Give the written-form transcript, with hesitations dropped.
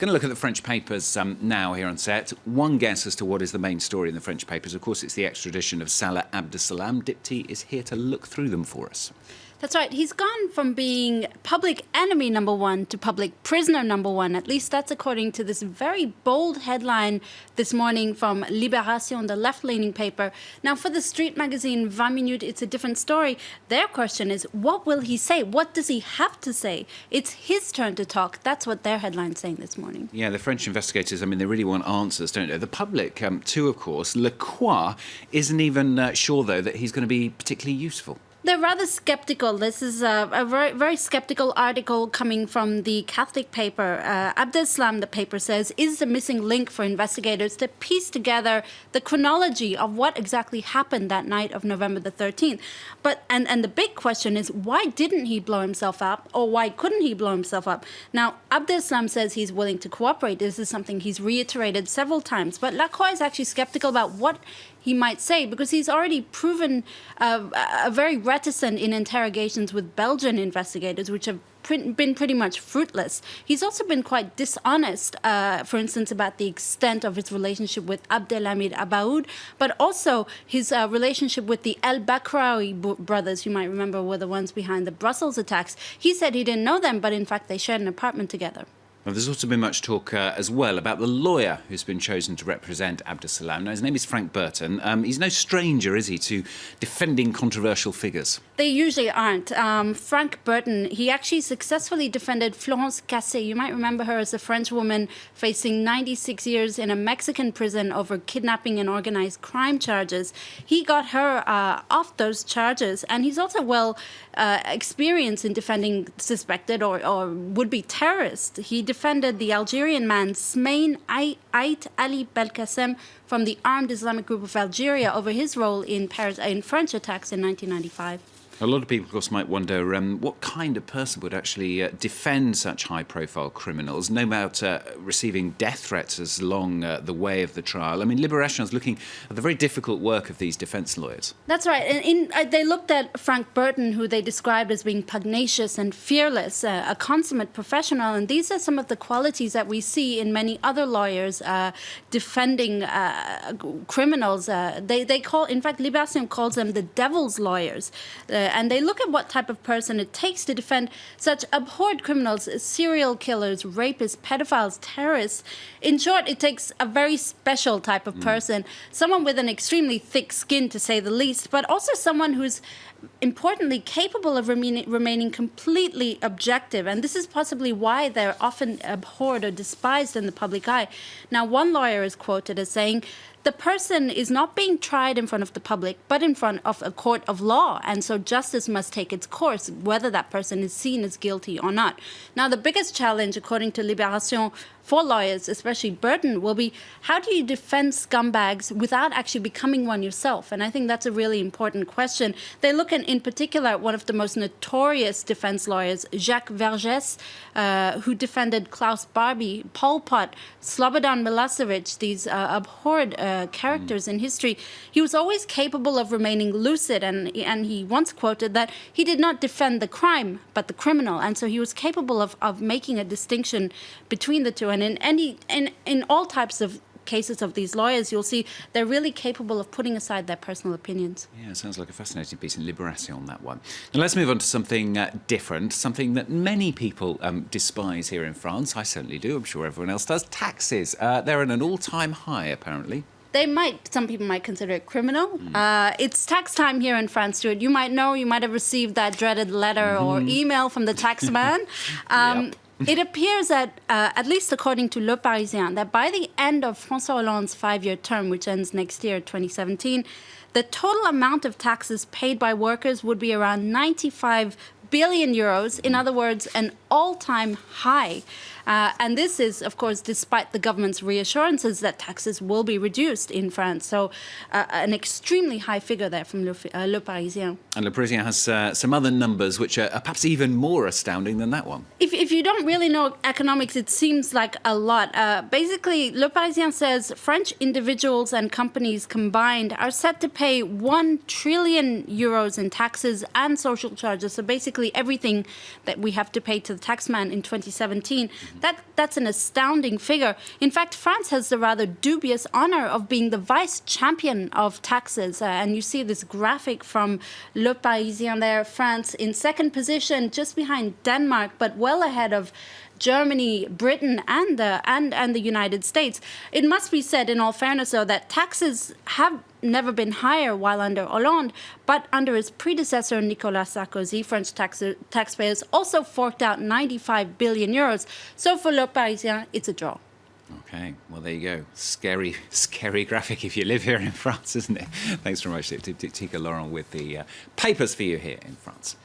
Going to look at the French papers now here on set. One guess as to what is the main story in the French papers. Of course, it's the extradition of Salah Abdeslam. Dipti is here to look through them for us. That's right. He's gone from being public enemy number one to public prisoner number one. At least that's according to this very bold headline this morning from Libération, the left-leaning paper. Now, for the street magazine 20 Minutes, it's a different story. Their question is, what will he say? What does he have to say? It's his turn to talk. That's what their headline's saying this morning. Yeah, the French investigators, I mean, they really want answers, don't they? The public, too, of course. Le Croix isn't even sure, though, that he's going to be particularly useful. They're rather skeptical. This is a very, very skeptical article coming from the Catholic paper. Abdeslam, the paper says, is the missing link for investigators to piece together the chronology of what exactly happened that night of November the 13th. And the big question is, why didn't he blow himself up, or why couldn't he blow himself up? Now, Abdeslam says he's willing to cooperate. This is something he's reiterated several times. But Lacroix is actually skeptical about what he might say, because he's already proven very reticent in interrogations with Belgian investigators, which have been pretty much fruitless. He's also been quite dishonest, for instance, about the extent of his relationship with Abdelhamid Abaoud, but also his relationship with the El Bakraoui brothers, you might remember, were the ones behind the Brussels attacks. He said he didn't know them, but in fact they shared an apartment together. Well, there's also been much talk as well about the lawyer who's been chosen to represent Abdeslam. Now, his name is Frank Berton. He's no stranger, is he, to defending controversial figures? They usually aren't. Frank Berton, he actually successfully defended Florence Cassé. You might remember her as a French woman facing 96 years in a Mexican prison over kidnapping and organized crime charges. He got her off those charges, and he's also well experienced in defending suspected or would-be terrorists. He defended the Algerian man Smain Ait Ali Belkacem from the armed Islamic group of Algeria over his role in French attacks in 1995. A lot of people, of course, might wonder what kind of person would actually defend such high-profile criminals, no doubt receiving death threats along the way of the trial. I mean, Libération is looking at the very difficult work of these defence lawyers. That's right. And they looked at Frank Berton, who they described as being pugnacious and fearless, a consummate professional. And these are some of the qualities that we see in many other lawyers defending criminals. They call, in fact, Libération calls them the devil's lawyers. And they look at what type of person it takes to defend such abhorred criminals, serial killers, rapists, pedophiles, terrorists. In short, it takes a very special type of person, someone with an extremely thick skin, to say the least, but also someone who's importantly capable of remaining completely objective. And this is possibly why they're often abhorred or despised in the public eye. Now, one lawyer is quoted as saying, the person is not being tried in front of the public, but in front of a court of law. And so justice must take its course, whether that person is seen as guilty or not. Now, the biggest challenge, according to Libération, for lawyers, especially Burton, will be how do you defend scumbags without actually becoming one yourself? And I think that's a really important question. They look in particular at one of the most notorious defense lawyers, Jacques Vergès, who defended Klaus Barbie, Pol Pot, Slobodan Milosevic, these abhorred characters in history. He was always capable of remaining lucid, and he once quoted that he did not defend the crime, but the criminal. And so he was capable of making a distinction between the two. And in all types of cases of these lawyers, you'll see they're really capable of putting aside their personal opinions. Yeah, sounds like a fascinating piece in Libération on that one. Now let's move on to something different, something that many people despise here in France. I certainly do. I'm sure everyone else does. Taxes. They're at an all-time high, apparently. Some people might consider it criminal. It's tax time here in France, Stuart. You might have received that dreaded letter or email from the tax man. Yep. It appears that, at least according to Le Parisien, that by the end of François Hollande's 5-year term, which ends next year, 2017, the total amount of taxes paid by workers would be around 95 billion euros. In other words, an all-time high. And this is, of course, despite the government's reassurances that taxes will be reduced in France. So an extremely high figure there from Le Parisien. And Le Parisien has some other numbers which are perhaps even more astounding than that one. If you don't really know economics, it seems like a lot. Basically, Le Parisien says French individuals and companies combined are set to pay 1 trillion euros in taxes and social charges. So basically everything that we have to pay to the taxman in 2017. That's an astounding figure. In fact, France has the rather dubious honor of being the vice champion of taxes. And you see this graphic from Le Parisien there, France in second position, just behind Denmark, but well ahead of Germany, Britain, and the United States. It must be said, in all fairness, though, that taxes have never been higher while under Hollande, but under his predecessor, Nicolas Sarkozy, French taxpayers also forked out 95 billion euros. So for Le Parisien, it's a draw. Okay, well, there you go. Scary graphic if you live here in France, isn't it? Thanks very much, Tika Laurent, with the papers for you here in France.